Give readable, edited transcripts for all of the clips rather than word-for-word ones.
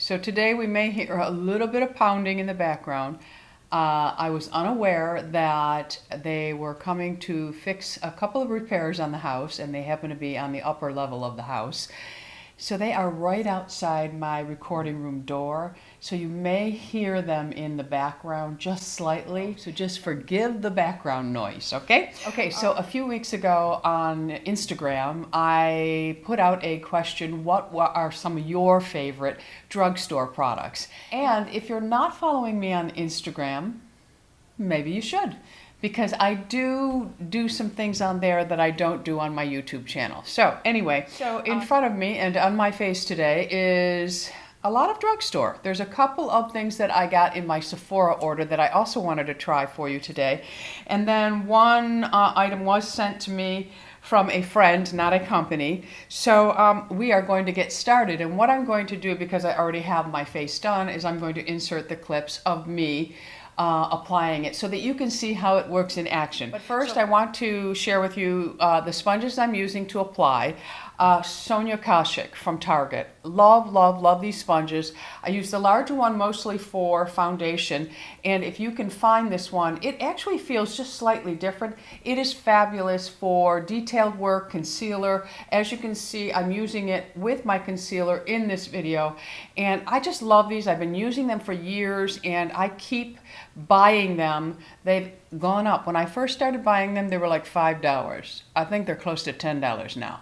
So today we may hear a little bit of pounding in the background. I was unaware that they were coming to fix a couple of repairs on the house, and they happen to be on the upper level of the house. So they are right outside my recording room door. So you may hear them in the background just slightly. So just forgive the background noise, okay? Okay, so a few weeks ago on Instagram, I put out a question, what are some of your favorite drugstore products? And if you're not following me on Instagram, maybe you should, because I do some things on there that I don't do on my YouTube channel. So anyway, in front of me and on my face today is a lot of drugstore. There's a couple of things that I got in my Sephora order that I also wanted to try for you today. And then one item was sent to me from a friend, not a company. So we are going to get started. And what I'm going to do, because I already have my face done, is I'm going to insert the clips of me applying it so that you can see how it works in action. But first, I want to share with you the sponges I'm using to apply. Sonia Kashuk from Target. Love, love, love these sponges. I use the larger one mostly for foundation, and if you can find this one, it actually feels just slightly different. It is fabulous for detailed work, concealer. As you can see, I'm using it with my concealer in this video, and I just love these. I've been using them for years, and I keep buying them. They've gone up. When I first started buying them, they were like $5. I think they're close to $10 now.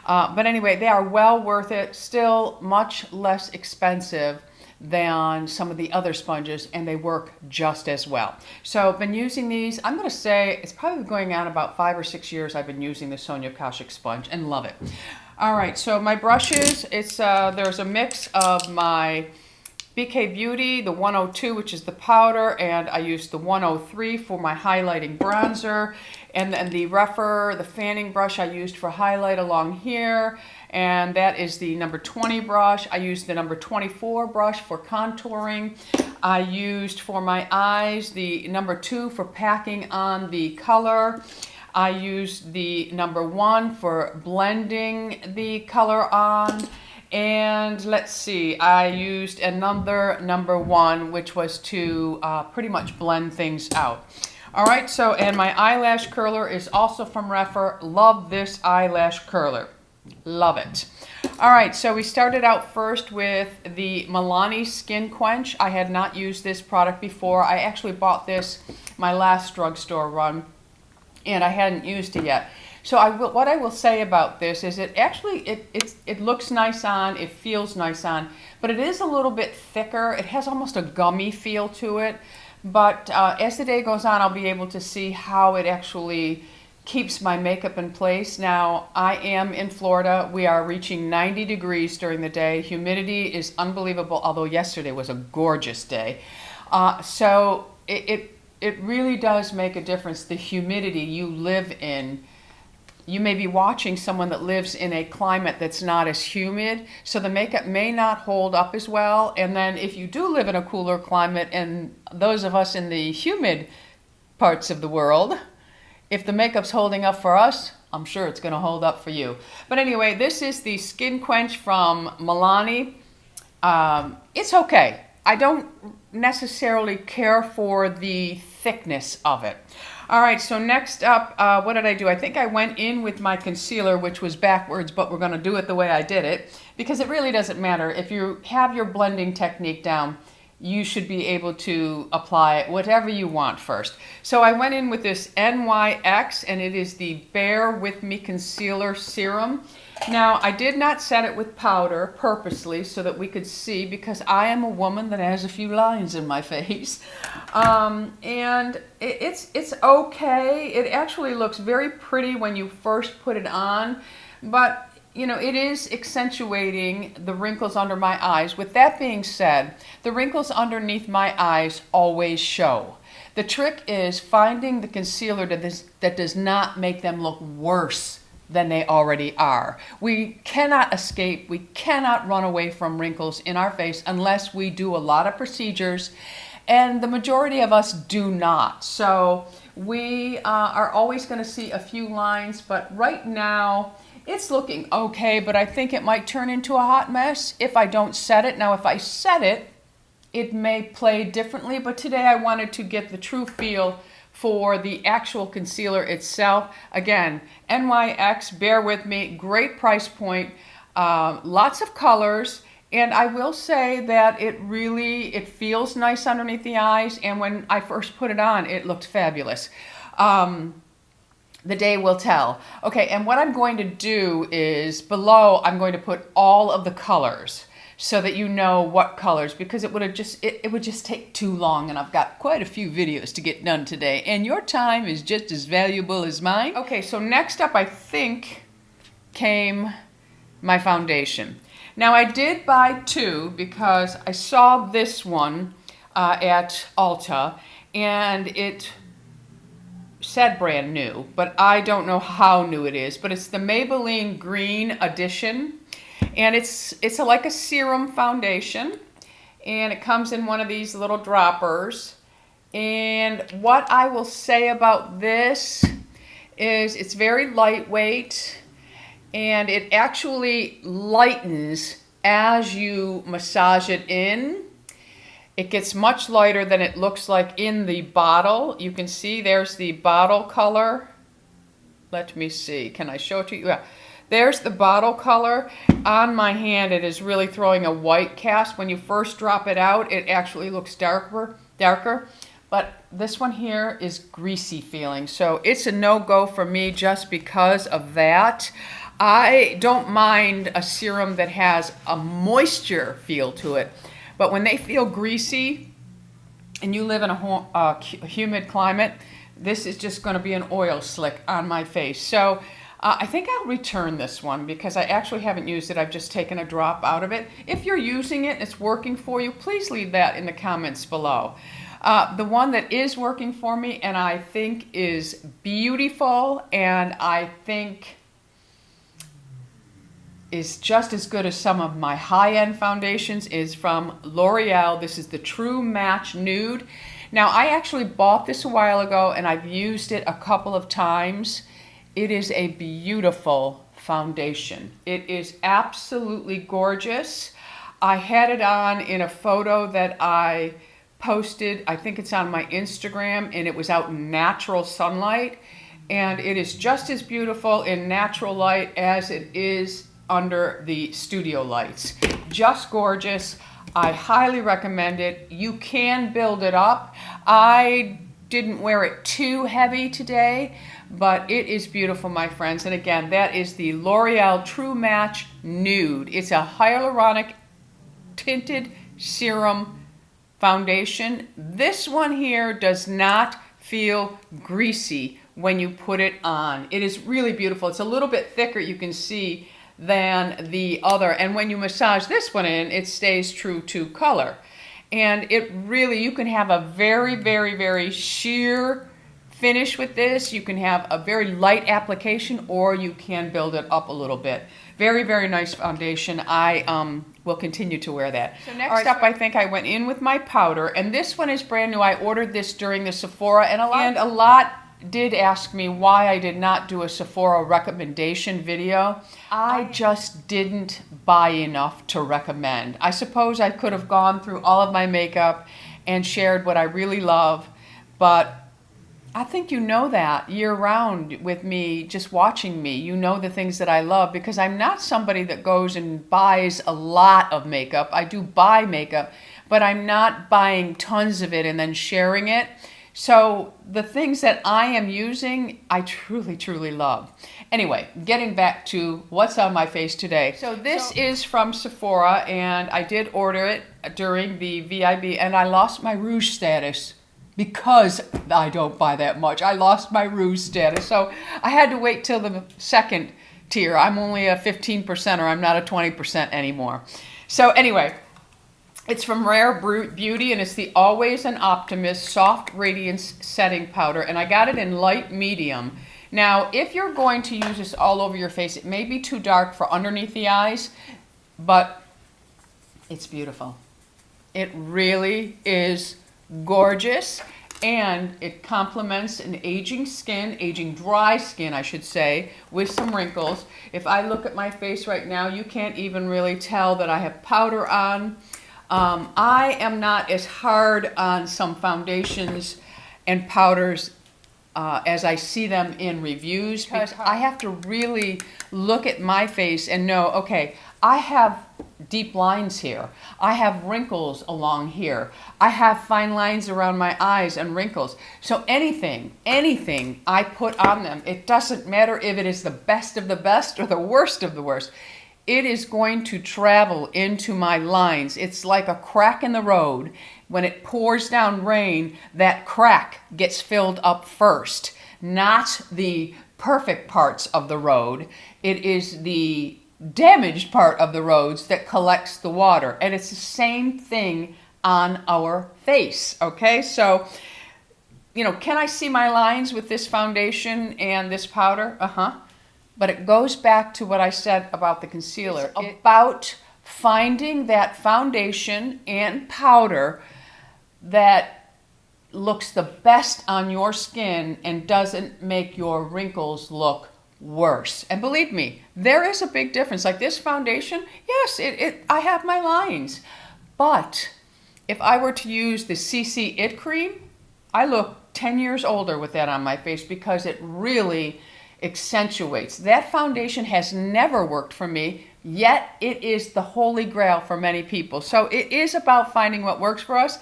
But anyway, they are well worth it. Still much less expensive than some of the other sponges, and they work just as well. So I've been using these. I'm going to say it's probably going on about 5 or 6 years I've been using the Sonia Kashuk sponge and love it. All right, so my brushes, there's a mix of my BK Beauty, the 102, which is the powder, and I used the 103 for my highlighting bronzer, and then the Rephr, the fanning brush I used for highlight along here, and that is the number 20 brush. I used the number 24 brush for contouring. I used for my eyes the number 2 for packing on the color. I used the number 1 for blending the color on. And let's see, I used another number 1, which was to pretty much blend things out. All right, so, and my eyelash curler is also from Rephr. Love this eyelash curler. Love it. All right, so we started out first with the Milani Skin Quench. I had not used this product before. I actually bought this my last drugstore run, and I hadn't used it yet. So what I will say about this is it looks nice on, it feels nice on, but it is a little bit thicker. It has almost a gummy feel to it. But as the day goes on, I'll be able to see how it actually keeps my makeup in place. Now, I am in Florida. We are reaching 90 degrees during the day. Humidity is unbelievable, although yesterday was a gorgeous day. So it really does make a difference, the humidity you live in. You may be watching someone that lives in a climate that's not as humid, so the makeup may not hold up as well. And then if you do live in a cooler climate, and those of us in the humid parts of the world, if the makeup's holding up for us, I'm sure it's going to hold up for you. But anyway, this is the Skin Quench from Milani. It's okay. I don't necessarily care for the thickness of it. All right, so next up, what did I do? I think I went in with my concealer, which was backwards, but we're going to do it the way I did it, because it really doesn't matter. If you have your blending technique down, you should be able to apply whatever you want first. So I went in with this NYX, and it is the Bear With Me Concealer Serum. Now, I did not set it with powder purposely so that we could see, because I am a woman that has a few lines in my face. And it's okay. It actually looks very pretty when you first put it on, but you know, it is accentuating the wrinkles under my eyes. With that being said, the wrinkles underneath my eyes always show. The trick is finding the concealer that does not make them look worse than they already are. We cannot escape, we cannot run away from wrinkles in our face unless we do a lot of procedures, and the majority of us do not. So we are always going to see a few lines, but right now It's looking okay, but I think it might turn into a hot mess if I don't set it. Now, if I set it, it may play differently, but today I wanted to get the true feel for the actual concealer itself. Again, NYX, bear with me, great price point, lots of colors, and I will say that it feels nice underneath the eyes, and when I first put it on, it looked fabulous. The day will tell. Okay, and what I'm going to do is below, I'm going to put all of the colors so that you know what colors, because it would just take too long, and I've got quite a few videos to get done today, and your time is just as valuable as mine. Okay, so next up I think came my foundation. Now I did buy two because I saw this one at Ulta, and it said brand new, but I don't know how new it is, but it's the Maybelline Green Edition. And it's like a serum foundation, and it comes in one of these little droppers. And what I will say about this is it's very lightweight, and it actually lightens as you massage it in. It gets much lighter than it looks like in the bottle. You can see there's the bottle color. Let me see, can I show it to you? Yeah. There's the bottle color. On my hand, it is really throwing a white cast. When you first drop it out, it actually looks darker. But this one here is greasy feeling. So it's a no-go for me just because of that. I don't mind a serum that has a moisture feel to it. But when they feel greasy, and you live in a humid climate, this is just going to be an oil slick on my face. So I think I'll return this one because I actually haven't used it. I've just taken a drop out of it. If you're using it and it's working for you, please leave that in the comments below. The one that is working for me and I think is beautiful and I think is just as good as some of my high-end foundations is from L'Oreal. This is the True Match Nude. Now, I actually bought this a while ago and I've used it a couple of times. It is a beautiful foundation. It is absolutely gorgeous. I had it on in a photo that I posted. I think it's on my Instagram, and it was out in natural sunlight. And it is just as beautiful in natural light as it is under the studio lights. Just gorgeous. I highly recommend it. You can build it up. I didn't wear it too heavy today, but it is beautiful, my friends. And again, that is the L'Oreal True Match Nude. It's a hyaluronic tinted serum foundation. This one here does not feel greasy when you put it on. It is really beautiful. It's a little bit thicker, you can see, than the other. And when you massage this one in, it stays true to color. And it really, you can have a very, very, very sheer finish with this. You can have a very light application, or you can build it up a little bit. Very, very nice foundation. I will continue to wear that. So next up, I think I went in with my powder, and this one is brand new. I ordered this during the Sephora, and a lot did ask me why I did not do a Sephora recommendation video. I just didn't buy enough to recommend. I suppose I could have gone through all of my makeup and shared what I really love, but I think you know that year-round with me, just watching me. You know the things that I love, because I'm not somebody that goes and buys a lot of makeup. I do buy makeup, but I'm not buying tons of it and then sharing it. So the things that I am using, I truly, truly love. Anyway, getting back to what's on my face today. So this is from Sephora, and I did order it during the VIB, and I lost my rouge status because I don't buy that much. I lost my rouge status, so I had to wait till the second tier. I'm only a 15%, or I'm not a 20% anymore. So anyway, it's from Rare Beauty, and it's the Always an Optimist Soft Radiance Setting Powder, and I got it in light medium. Now, if you're going to use this all over your face, it may be too dark for underneath the eyes, but it's beautiful. It really is gorgeous, and it complements an aging skin, aging dry skin, I should say, with some wrinkles. If I look at my face right now, you can't even really tell that I have powder on. I am not as hard on some foundations and powders as I see them in reviews, because I have to really look at my face and know, okay, I have deep lines here. I have wrinkles along here. I have fine lines around my eyes and wrinkles. So anything I put on them, it doesn't matter if it is the best of the best or the worst of the worst. It is going to travel into my lines. It's like a crack in the road. When it pours down rain, that crack gets filled up first, not the perfect parts of the road. It is the damaged part of the roads that collects the water. And it's the same thing on our face, okay? So, you know, can I see my lines with this foundation and this powder? But it goes back to what I said about the concealer. It's about finding that foundation and powder that looks the best on your skin and doesn't make your wrinkles look worse. And believe me, there is a big difference. Like this foundation, yes, I have my lines. But if I were to use the CC It Cream, I look 10 years older with that on my face because it really accentuates. That foundation has never worked for me, yet it is the holy grail for many people. So it is about finding what works for us.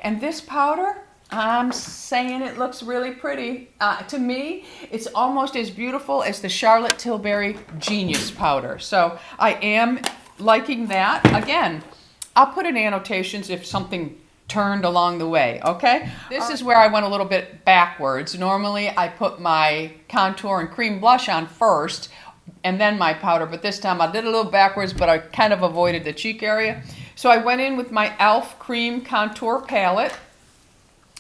And this powder, I'm saying it looks really pretty. To me, it's almost as beautiful as the Charlotte Tilbury Genius powder. So I am liking that. Again, I'll put in annotations if something turned along the way, okay? This is where I went a little bit backwards. Normally, I put my contour and cream blush on first, and then my powder, but this time I did a little backwards, but I kind of avoided the cheek area. So I went in with my e.l.f. Cream Contour Palette,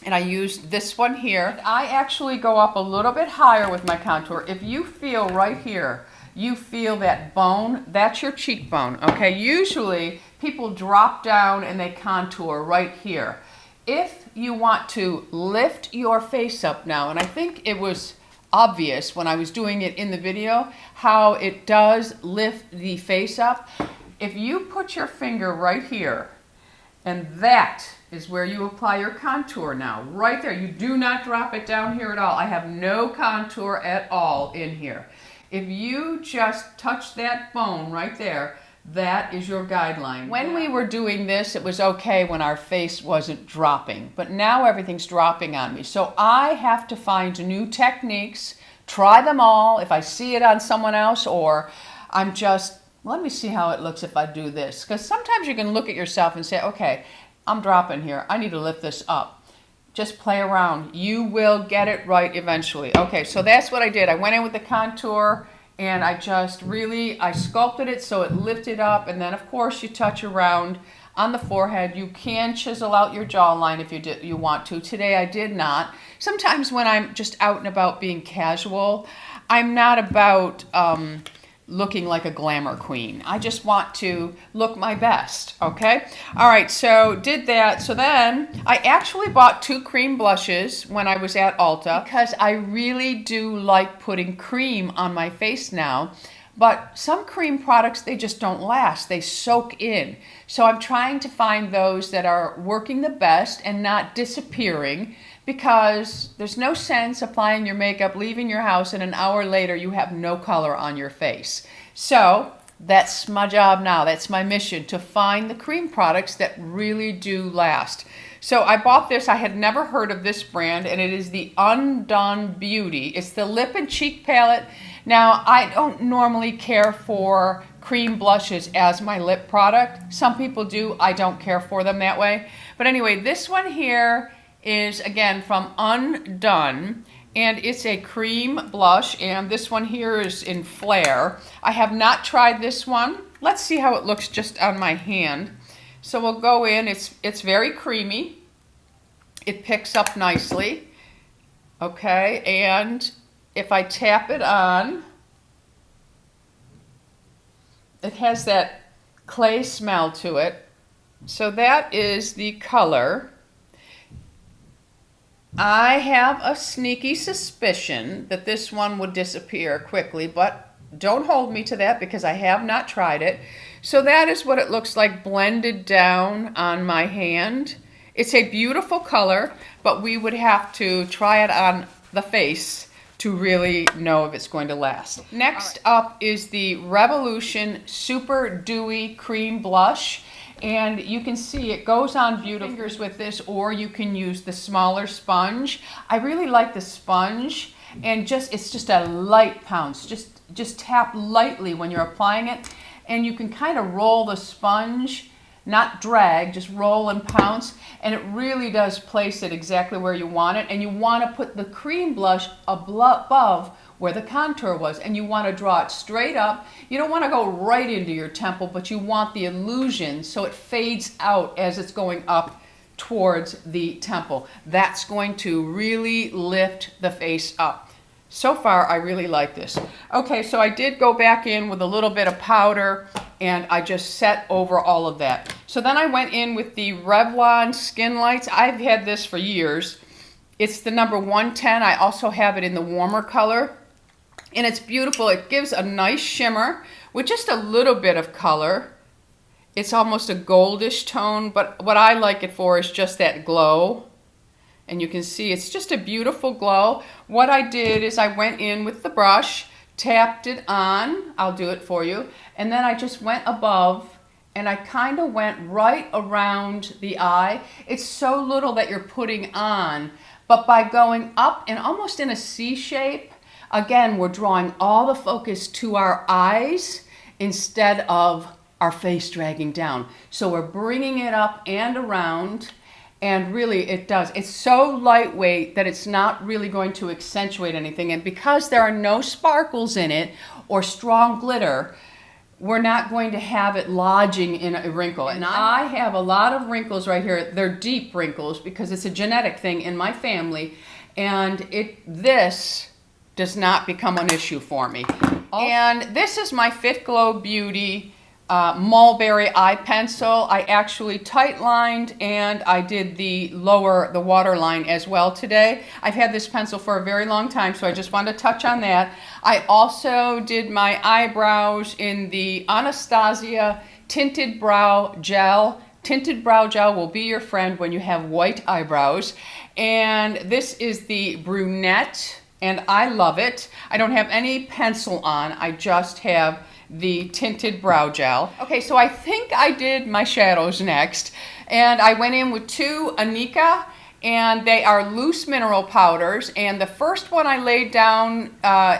and I used this one here. I actually go up a little bit higher with my contour. If you feel right here, you feel that bone, that's your cheekbone, okay? Usually, people drop down and they contour right here. If you want to lift your face up now, and I think it was obvious when I was doing it in the video, how it does lift the face up. If you put your finger right here, and that is where you apply your contour now, right there. You do not drop it down here at all. I have no contour at all in here. If you just touch that bone right there, that is your guideline. When we were doing this, it was okay when our face wasn't dropping, but now everything's dropping on me. So I have to find new techniques, try them all if I see it on someone else, or I'm just, let me see how it looks if I do this. Because sometimes you can look at yourself and say, okay, I'm dropping here. I need to lift this up. Just play around. You will get it right eventually. Okay, so that's what I did. I went in with the contour, and I just really, I sculpted it so it lifted up, and then of course you touch around on the forehead. You can chisel out your jawline if you want to. Today I did not. Sometimes when I'm just out and about being casual, I'm not about looking like a glamour queen. I just want to look my best, okay? All right, so did that. So then I actually bought 2 cream blushes when I was at Ulta because I really do like putting cream on my face now. But some cream products, they just don't last. They soak in. So I'm trying to find those that are working the best and not disappearing, because there's no sense applying your makeup, leaving your house, and an hour later you have no color on your face. So that's my job now. That's my mission, to find the cream products that really do last. So I bought this. I had never heard of this brand, and it is the Undone Beauty. It's the lip and cheek palette. Now, I don't normally care for cream blushes as my lip product. Some people do. I don't care for them that way. But anyway, this one here is, again, from Undone, and it's a cream blush, and this one here is in Flare. I have not tried this one. Let's see how it looks just on my hand. So we'll go in. It's very creamy. It picks up nicely. Okay, and if I tap it on, it has that clay smell to it. So that is the color. I have a sneaky suspicion that this one would disappear quickly, but don't hold me to that because I have not tried it. So that is what it looks like blended down on my hand. It's a beautiful color, but we would have to try it on the face to really know if it's going to last. Next up is the Revolution Super Dewy Cream Blush. And you can see it goes on beautiful fingers with this, or you can use the smaller sponge. I really like the sponge, and it's just a light pounce. Just tap lightly when you're applying it, and you can kind of roll the sponge, not drag, just roll and pounce, and it really does place it exactly where you want it. And you want to put the cream blush above where the contour was, and you want to draw it straight up. You don't want to go right into your temple, but you want the illusion so it fades out as it's going up towards the temple. That's going to really lift the face up. So far, I really like this. Okay, so I did go back in with a little bit of powder, and I just set over all of that. So then I went in with the Revlon Skin Lights. I've had this for years. It's the number 110. I also have it in the warmer color. And it's beautiful. It gives a nice shimmer with just a little bit of color. It's almost a goldish tone, but what I like it for is just that glow. And you can see it's just a beautiful glow. What I did is I went in with the brush, tapped it on. I'll do it for you. And then I just went above, and I kind of went right around the eye. It's so little that you're putting on, but by going up and almost in a C shape, again, we're drawing all the focus to our eyes instead of our face dragging down. So we're bringing it up and around, and really it does. It's so lightweight that it's not really going to accentuate anything. And because there are no sparkles in it or strong glitter, we're not going to have it lodging in a wrinkle. And I have a lot of wrinkles right here. They're deep wrinkles because it's a genetic thing in my family. And this does not become an issue for me. And this is my Fitglow Beauty Mulberry eye pencil. I actually tight lined, and I did the waterline as well today. I've had this pencil for a very long time, so I just wanted to touch on that. I also did my eyebrows in the Anastasia Tinted Brow Gel. Tinted Brow Gel will be your friend when you have white eyebrows. And this is the brunette, and I love it. I don't have any pencil on. I just have the tinted brow gel. Okay, so I think I did my shadows next. And I went in with two Inika, and they are loose mineral powders. And the first one I laid down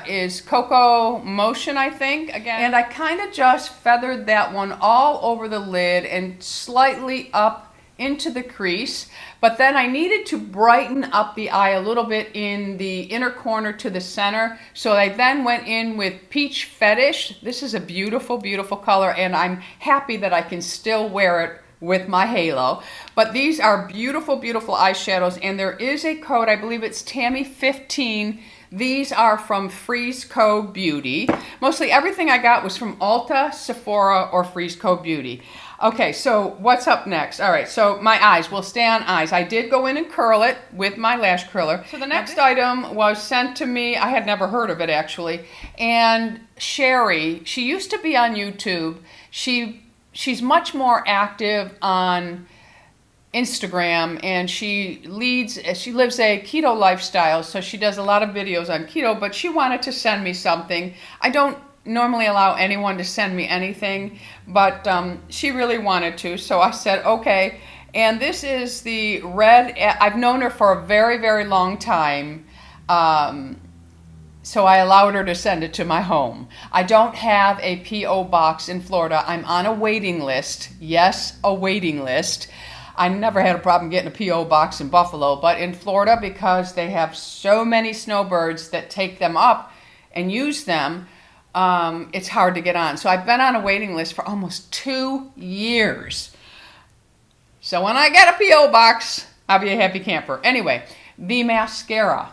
is Cocoa Motion, I think, again. And I kind of just feathered that one all over the lid and slightly up into the crease. But then I needed to brighten up the eye a little bit in the inner corner to the center. So I then went in with Peach Fetish. This is a beautiful, beautiful color, and I'm happy that I can still wear it with my halo. But these are beautiful, beautiful eyeshadows, and there is a code, I believe it's Tammy15. These are from Freeze Co. Beauty. Mostly everything I got was from Ulta, Sephora, or Freeze Co. Beauty. Okay, so what's up next? All right, so my eyes, we'll stay on eyes. I did go in and curl it with my lash curler. So the next item was sent to me. I had never heard of it actually. And Sherry, she used to be on YouTube. She's much more active on Instagram, and she lives a keto lifestyle, so she does a lot of videos on keto, but she wanted to send me something. I don't normally allow anyone to send me anything, but she really wanted to, so I said okay. And this is the red. I've known her for a very, very long time, so I allowed her to send it to my home. I don't have a P.O. box in Florida. I'm on a waiting list. Yes, a waiting list. I never had a problem getting a P.O. box in Buffalo, but in Florida, because they have so many snowbirds that take them up and use them, it's hard to get on. So I've been on a waiting list for almost 2 years. So when I get a P.O. box, I'll be a happy camper. Anyway, the mascara.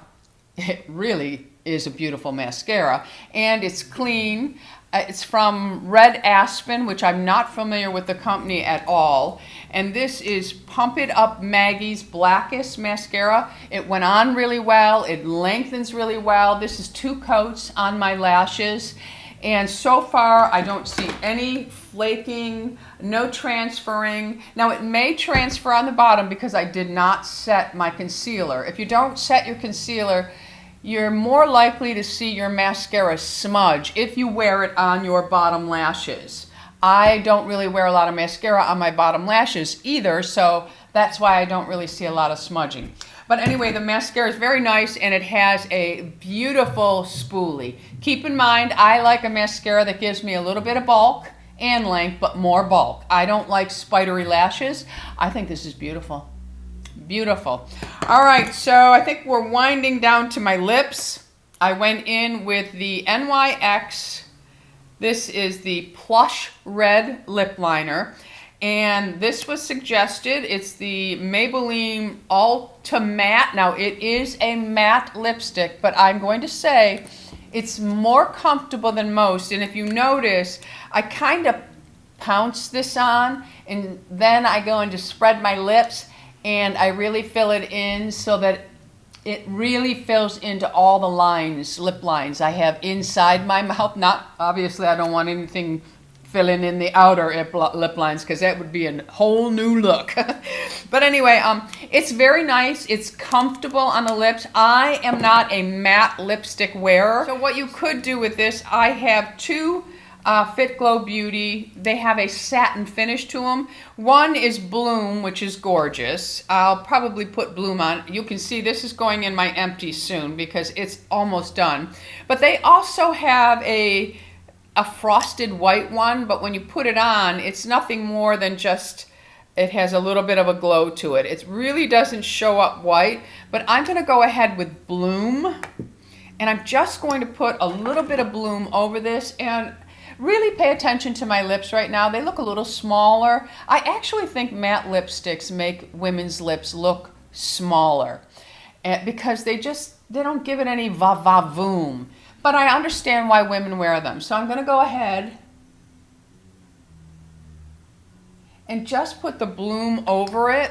It really is a beautiful mascara, and it's clean. It's from Red Aspen, which I'm not familiar with the company at all. And this is Pump It Up Maggie's Blackest Mascara. It went on really well. It lengthens really well. This is 2 coats on my lashes. And so far, I don't see any flaking, no transferring. Now, it may transfer on the bottom because I did not set my concealer. If you don't set your concealer, you're more likely to see your mascara smudge if you wear it on your bottom lashes. I don't really wear a lot of mascara on my bottom lashes either, so that's why I don't really see a lot of smudging. But anyway, the mascara is very nice and it has a beautiful spoolie. Keep in mind, I like a mascara that gives me a little bit of bulk and length, but more bulk. I don't like spidery lashes. I think this is beautiful. Beautiful. All right, so I think we're winding down to my lips. I went in with the NYX. This is the Plush Red Lip Liner. And this was suggested. It's the Maybelline Ultra Matte. Now, it is a matte lipstick, but I'm going to say it's more comfortable than most. And if you notice, I kind of pounce this on, and then I go in to spread my lips, and I really fill it in so that it really fills into all the lines, lip lines I have inside my mouth. Not, obviously, I don't want anything filling in the outer lip lines because that would be a whole new look. But anyway, it's very nice. It's comfortable on the lips. I am not a matte lipstick wearer. So what you could do with this, I have 2 Fitglow Beauty. They have a satin finish to them. One is Bloom, which is gorgeous. I'll probably put Bloom on. You can see this is going in my empty soon because it's almost done. But they also have a frosted white one, but when you put it on, it's nothing more than just, it has a little bit of a glow to it. It really doesn't show up white, but I'm going to go ahead with Bloom, and I'm just going to put a little bit of Bloom over this, and really pay attention to my lips right now. They look a little smaller. I actually think matte lipsticks make women's lips look smaller because they don't give it any va-va-voom. But I understand why women wear them. So I'm going to go ahead and just put the Bloom over it.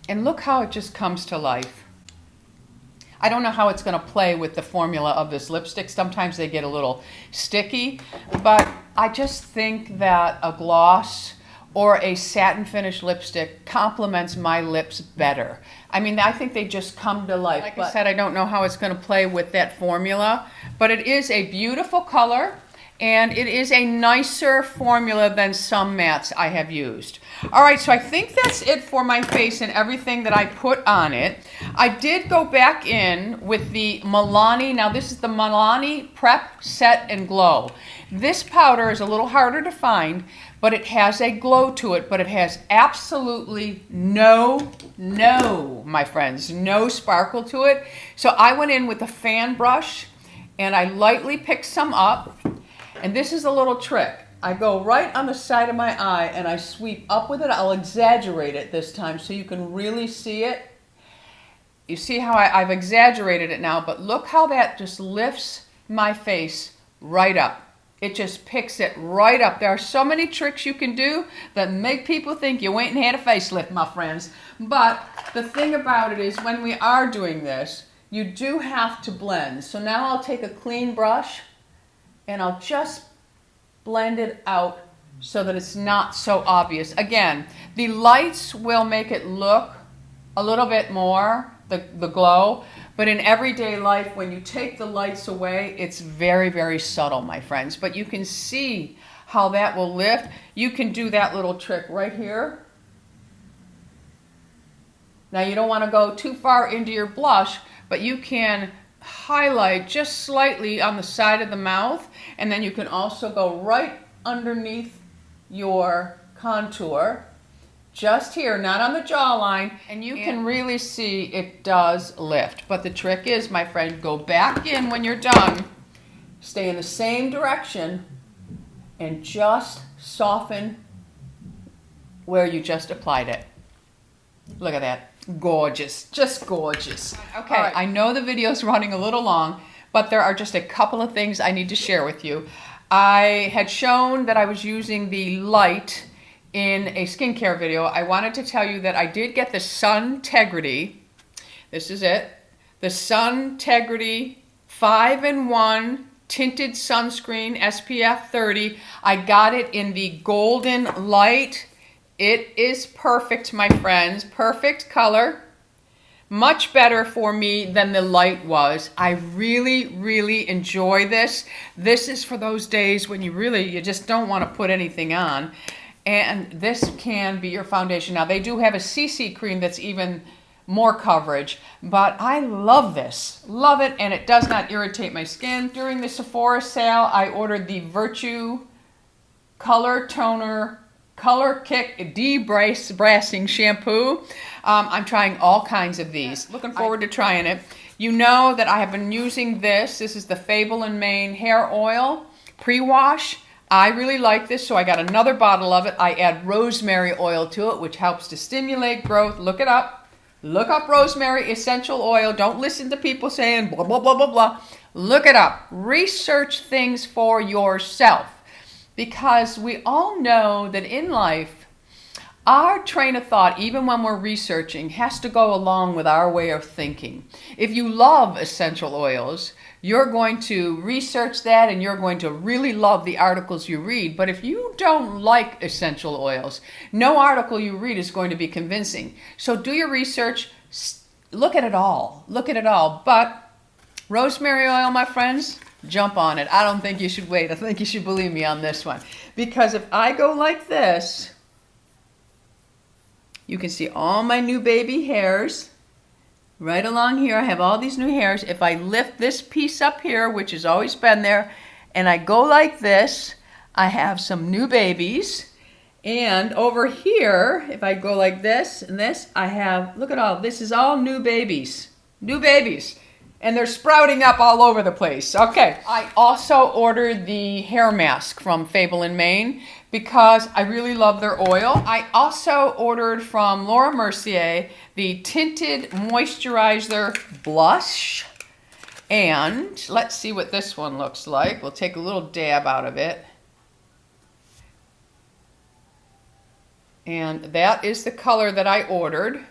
And look how it just comes to life. I don't know how it's going to play with the formula of this lipstick. Sometimes they get a little sticky, but I just think that a gloss or a satin finish lipstick complements my lips better. I mean, I think they just come to life. Like I said, I don't know how it's going to play with that formula, but it is a beautiful color. And it is a nicer formula than some mattes I have used. All right, so I think that's it for my face and everything that I put on it. I did go back in with the Milani. Now, this is the Milani Prep Set Glow. This powder is a little harder to find, but it has a glow to it, but it has absolutely no, my friends, no sparkle to it. So I went in with a fan brush, and I lightly picked some up. And this is a little trick. I go right on the side of my eye and I sweep up with it. I'll exaggerate it this time so you can really see it. You see how I've exaggerated it now, but look how that just lifts my face right up. It just picks it right up. There are so many tricks you can do that make people think you went and had a facelift, my friends. But the thing about it is when we are doing this, you do have to blend. So now I'll take a clean brush and I'll just blend it out so that it's not so obvious. Again, the lights will make it look a little bit more, the glow, but in everyday life, when you take the lights away, it's very, very subtle, my friends. But you can see how that will lift. You can do that little trick right here. Now, you don't want to go too far into your blush, but you can highlight just slightly on the side of the mouth, and then you can also go right underneath your contour, just here, not on the jawline, and you can really see it does lift. But the trick is, my friend, go back in when you're done, stay in the same direction, and just soften where you just applied it. Look at that. gorgeous, just gorgeous. Okay, All right. I know the video's running a little long, but there are just a couple of things I need to share with you. I had shown that I was using the light in a skincare video. I wanted to tell you that I did get the Suntegrity. This is it. The Suntegrity 5-in-1 tinted sunscreen SPF 30. I got it in the Golden Light. It is perfect, my friends. Perfect color. Much better for me than the light was. I really, really enjoy this. This is for those days when you just don't want to put anything on. And this can be your foundation. Now, they do have a CC cream that's even more coverage, but I love this. Love it, and it does not irritate my skin. During the Sephora sale, I ordered the Virtue Color Toner Color Kick De-Brassing Shampoo. I'm trying all kinds of these. Looking forward to trying it. You know that I have been using this. This is the Fable & Mane Hair Oil Pre-Wash. I really like this, so I got another bottle of it. I add rosemary oil to it, which helps to stimulate growth. Look it up. Look up rosemary essential oil. Don't listen to people saying blah, blah, blah, blah, blah. Look it up. Research things for yourself. Because we all know that in life, our train of thought, even when we're researching, has to go along with our way of thinking. If you love essential oils, you're going to research that and you're going to really love the articles you read. But if you don't like essential oils, no article you read is going to be convincing. So do your research, look at it all, look at it all. But rosemary oil, my friends, jump on it. I don't think you should wait. I think you should believe me on this one. Because if I go like this, you can see all my new baby hairs. Right along here, I have all these new hairs. If I lift this piece up here, which has always been there, and I go like this, I have some new babies. And over here, if I go like this and this, I have, look at all, this is all new babies. New babies. And they're sprouting up all over the place. Okay, I also ordered the hair mask from Fable & Mane because I really love their oil. I also ordered from Laura Mercier the Tinted Moisturizer Blush. And let's see what this one looks like. We'll take a little dab out of it. And that is the color that I ordered.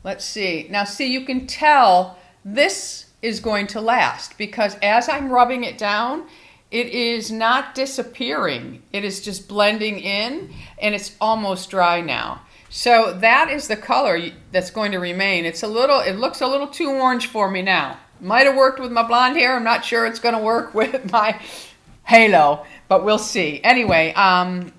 Let's see. Now see, you can tell this is going to last because as I'm rubbing it down, it is not disappearing. It is just blending in and it's almost dry now. So that is the color that's going to remain. It looks a little too orange for me now. Might have worked with my blonde hair. I'm not sure it's going to work with my halo, but we'll see. Anyway,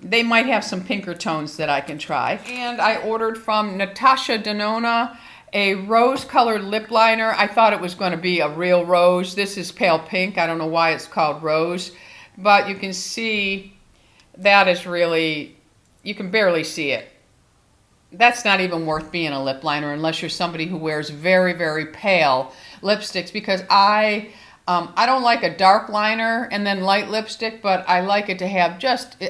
they might have some pinker tones that I can try. And I ordered from Natasha Denona a rose-colored lip liner. I thought it was going to be a real rose. This is pale pink. I don't know why it's called rose. But you can see that is really, you can barely see it. That's not even worth being a lip liner unless you're somebody who wears very, very pale lipsticks because I don't like a dark liner and then light lipstick, but I like it to have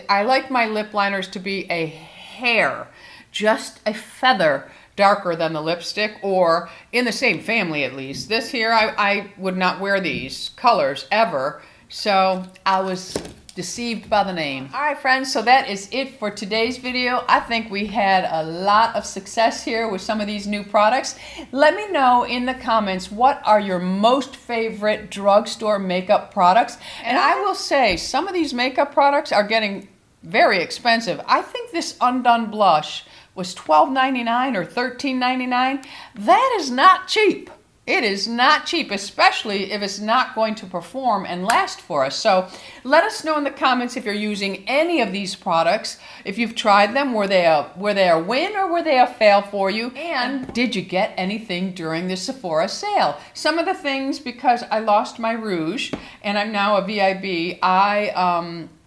I like my lip liners to be a hair, just a feather darker than the lipstick, or in the same family at least. This here, I would not wear these colors ever, so I was deceived by the name. All right, friends, so that is it for today's video. I think we had a lot of success here with some of these new products. Let me know in the comments what are your most favorite drugstore makeup products. And I will say, some of these makeup products are getting very expensive. I think this Undone Blush was $12.99 or $13.99. That is not cheap. It is not cheap, especially if it's not going to perform and last for us. So let us know in the comments if you're using any of these products, if you've tried them, were they a win or were they a fail for you? And did you get anything during the Sephora sale? Some of the things, because I lost my rouge and I'm now a VIB,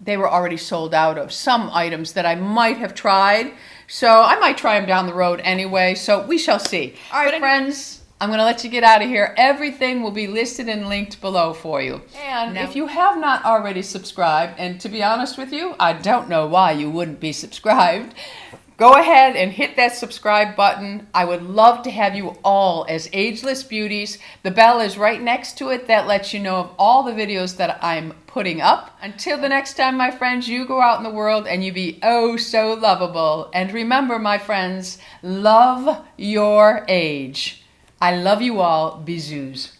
they were already sold out of some items that I might have tried. So I might try them down the road anyway, so we shall see. All right, friends, I'm going to let you get out of here. Everything will be listed and linked below for you. And if you have not already subscribed, and to be honest with you, I don't know why you wouldn't be subscribed, Go ahead and hit that subscribe button. I would love to have you all as Ageless Beauties. The bell is right next to it. That lets you know of all the videos that I'm putting up. Until the next time, my friends, you go out in the world and you be oh so lovable. And remember, my friends, love your age. I love you all. Bisous.